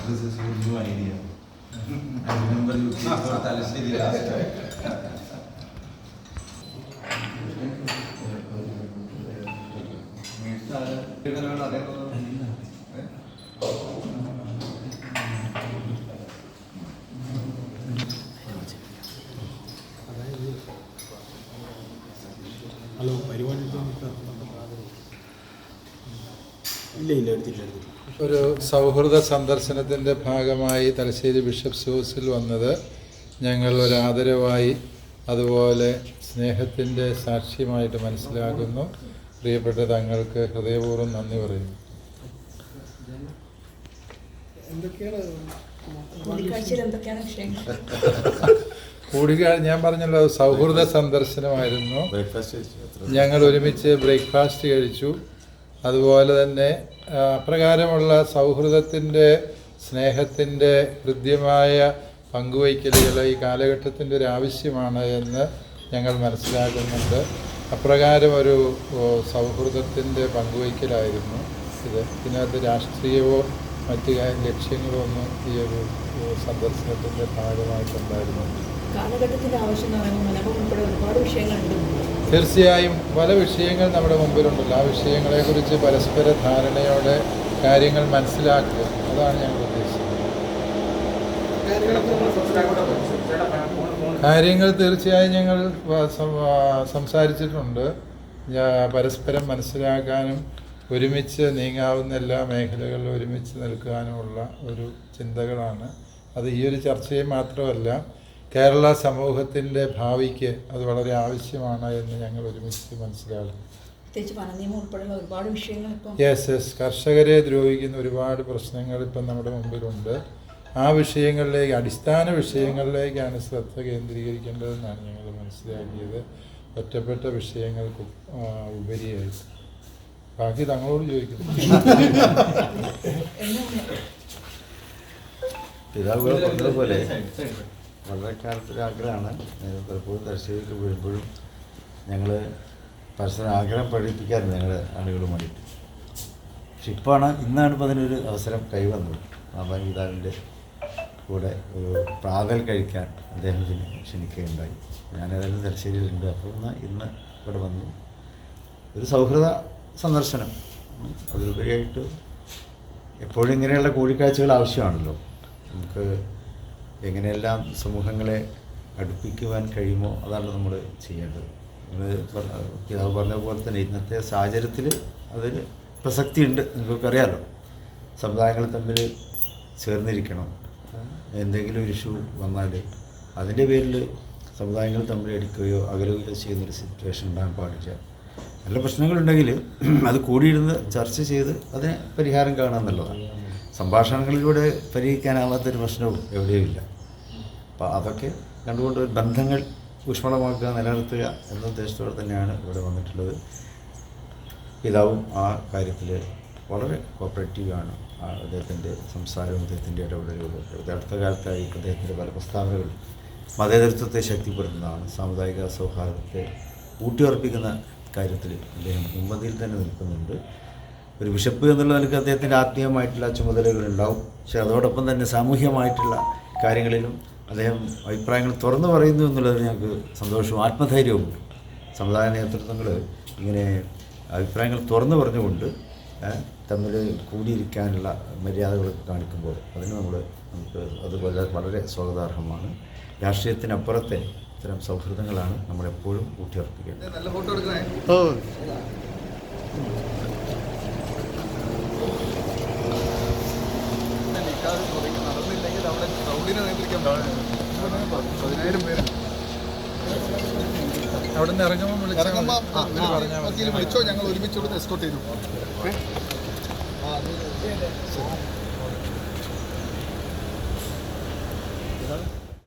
This is your new idea. I remember you came for Talisiri last time. Hello പരിപാടി ഇല്ല എടുത്തില്ല. ഒരു സൗഹൃദ സന്ദർശനത്തിൻ്റെ ഭാഗമായി തലശ്ശേരി ബിഷപ്സ് ഹൗസിൽ വന്നത് ഞങ്ങൾ ഒരു ആദരവായി അതുപോലെ സ്നേഹത്തിൻ്റെ സാക്ഷ്യമായിട്ട് മനസ്സിലാക്കുന്നു. പ്രിയപ്പെട്ട തങ്ങൾക്ക് ഹൃദയപൂർവ്വം നന്ദി പറയുന്നു. കൂടിക്കാഴ്ച ഞാൻ പറഞ്ഞല്ലോ, സൗഹൃദ സന്ദർശനമായിരുന്നു. ഞങ്ങൾ ഒരുമിച്ച് ബ്രേക്ക്ഫാസ്റ്റ് കഴിച്ചു. അതുപോലെ തന്നെ അപ്രകാരമുള്ള സൗഹൃദത്തിൻ്റെ സ്നേഹത്തിൻ്റെ ഹൃദ്യമായ പങ്കുവയ്ക്കലുകൾ ഈ കാലഘട്ടത്തിൻ്റെ ഒരു ആവശ്യമാണ് എന്ന് ഞങ്ങൾ മനസ്സിലാക്കുന്നുണ്ട്. അപ്രകാരം ഒരു സൗഹൃദത്തിൻ്റെ പങ്കുവയ്ക്കലായിരുന്നു ഇത്. ഇതിനകത്ത് രാഷ്ട്രീയമോ മറ്റ് ലക്ഷ്യങ്ങളോ ഒന്നും ഈ ഒരു സന്ദർശനത്തിൻ്റെ ഭാഗമായിട്ടുണ്ടായിരുന്നു. തീർച്ചയായും പല വിഷയങ്ങൾ നമ്മുടെ മുമ്പിലുണ്ടല്ലോ. ആ വിഷയങ്ങളെക്കുറിച്ച് പരസ്പര ധാരണയോടെ കാര്യങ്ങൾ മനസ്സിലാക്കുക, അതാണ് ഞങ്ങൾ ഉദ്ദേശിച്ചത്. കാര്യങ്ങൾ തീർച്ചയായും ഞങ്ങൾ സംസാരിച്ചിട്ടുണ്ട്. പരസ്പരം മനസ്സിലാക്കാനും ഒരുമിച്ച് നീങ്ങാവുന്ന എല്ലാ മേഖലകളിലും ഒരുമിച്ച് നിൽക്കാനുമുള്ള ഒരു ചിന്തകളാണ് അത്. ഈ ഒരു ചർച്ചയെ മാത്രമല്ല, കേരള സമൂഹത്തിൻ്റെ ഭാവിക്ക് അത് വളരെ ആവശ്യമാണ് എന്ന് ഞങ്ങൾ ഒരുമിച്ച് മനസ്സിലാക്കുന്നു. യെസ്, കർഷകരെ ദ്രോഹിക്കുന്ന ഒരുപാട് പ്രശ്നങ്ങൾ ഇപ്പം നമ്മുടെ മുമ്പിലുണ്ട്. ആ വിഷയങ്ങളിലേക്ക്, അടിസ്ഥാന വിഷയങ്ങളിലേക്കാണ് ശ്രദ്ധ കേന്ദ്രീകരിക്കേണ്ടതെന്നാണ് ഞങ്ങൾ മനസ്സിലാക്കിയത്, ഒറ്റപ്പെട്ട വിഷയങ്ങൾക്ക് ഉപരിയായിട്ട്. ബാക്കി തങ്ങളോട് ചോദിക്കുന്നു. പിതാവുകൾ പറഞ്ഞതുപോലെ വളരെ കാലത്തൊരു ആഗ്രഹമാണ്. പലപ്പോഴും തലശ്ശേരിക്ക് വരുമ്പോഴും ഞങ്ങൾ പരസ്പരം ആഗ്രഹം പഠിപ്പിക്കാറുണ്ട് ഞങ്ങളുടെ ആളുകളും വേണ്ടിയിട്ട്. പക്ഷെ ഇന്നാണ് ഇപ്പോൾ അതിനൊരു അവസരം കൈവന്നത്. മാതാപിതാവിൻ്റെ കൂടെ ഒരു പ്രാതൽ കഴിക്കാൻ അദ്ദേഹത്തിന് ക്ഷണിക്കുകയുണ്ടായി. ഞാനേതായാലും തലശ്ശേരിയിലുണ്ട്. അപ്പോൾ ഇന്ന് ഇവിടെ വന്നു ഒരു സൗഹൃദ സന്ദർശനം. അതിലുപരിയായിട്ട് എപ്പോഴും ഇങ്ങനെയുള്ള കൂടിക്കാഴ്ചകൾ ആവശ്യമാണല്ലോ. നമുക്ക് എങ്ങനെയെല്ലാം സമൂഹങ്ങളെ അടുപ്പിക്കുവാൻ കഴിയുമോ അതാണ് നമ്മൾ ചെയ്യേണ്ടത്. പിതാവ് പറഞ്ഞ പോലെ തന്നെ ഇന്നത്തെ സാഹചര്യത്തിൽ അതിന് പ്രസക്തിയുണ്ട്. നിങ്ങൾക്കറിയാമല്ലോ, സമുദായങ്ങൾ തമ്മിൽ ചേർന്നിരിക്കണം. എന്തെങ്കിലും ഒരു ഇഷ്യൂ വന്നാൽ അതിൻ്റെ പേരിൽ സമുദായങ്ങൾ തമ്മിൽ അടിക്കുകയോ അകലുകയോ ചെയ്യുന്നൊരു സിറ്റുവേഷൻ ഉണ്ടാകാൻ പാടില്ല. നല്ല പ്രശ്നങ്ങളുണ്ടെങ്കിൽ അത് കൂടിയിരുന്ന് ചർച്ച ചെയ്ത് അതിന് പരിഹാരം കാണാമെന്നുള്ളതാണ്. സംഭാഷണങ്ങളിലൂടെ പരിഹരിക്കാനാവാത്തൊരു പ്രശ്നവും എവിടെയുമില്ല. അപ്പോൾ അതൊക്കെ കണ്ടുകൊണ്ട് ബന്ധങ്ങൾ ഊഷ്മളമാക്കുക, നിലനിർത്തുക എന്ന ഉദ്ദേശത്തോടെ തന്നെയാണ് ഇവിടെ വന്നിട്ടുള്ളത്. പിതാവും ആ കാര്യത്തിൽ വളരെ കോപ്പറേറ്റീവാണ്. അദ്ദേഹത്തിൻ്റെ സംസാരവും അദ്ദേഹത്തിൻ്റെ ഇടപെടലുകളും അടുത്ത കാലത്തായി അദ്ദേഹത്തിൻ്റെ പല പ്രസ്താവനകളും മതേതരത്വത്തെ ശക്തിപ്പെടുത്തുന്നതാണ്. സാമുദായിക സൗഹാർദ്ദത്തെ ഊട്ടിയുറപ്പിക്കുന്ന കാര്യത്തിൽ അദ്ദേഹം മുൻപന്തിയിൽ തന്നെ നിൽക്കുന്നുണ്ട്. ഒരു ബിഷപ്പ് എന്നുള്ള നിലയ്ക്ക് അദ്ദേഹത്തിൻ്റെ ആത്മീയമായിട്ടുള്ള ചുമതലകളുണ്ടാവും. പക്ഷേ അതോടൊപ്പം തന്നെ സാമൂഹ്യമായിട്ടുള്ള കാര്യങ്ങളിലും അദ്ദേഹം അഭിപ്രായങ്ങൾ തുറന്നു പറയുന്നു എന്നുള്ളതിൽ ഞങ്ങൾക്ക് സന്തോഷവും ആത്മധൈര്യവുമുണ്ട്. സമുദായ നേതൃത്വങ്ങൾ ഇങ്ങനെ അഭിപ്രായങ്ങൾ തുറന്നു പറഞ്ഞുകൊണ്ട് തമ്മിൽ കൂടിയിരിക്കാനുള്ള മര്യാദകളൊക്കെ കാണിക്കുമ്പോൾ അതിന് നമുക്ക് അത് വളരെ സ്വാഗതാർഹമാണ്. രാഷ്ട്രീയത്തിനപ്പുറത്തെ ഇത്തരം സൗഹൃദങ്ങളാണ് നമ്മളെപ്പോഴും ഊട്ടിയുറപ്പിക്കേണ്ടത്. നല്ല ഫോട്ടോ എടുക്കണേ. നടന്നില്ലെങ്കിൽ അവിടെ ക്രൗഡിനെ നിയന്ത്രിക്കാൻ 10,000 പേര് അവിടെ നിന്ന് ഇറങ്ങുമ്പോൾ വിളിച്ചോ, ഞങ്ങൾ ഒരുമിച്ച് ഇവിടുന്ന് എസ്കോർട്ട് ചെയ്തു.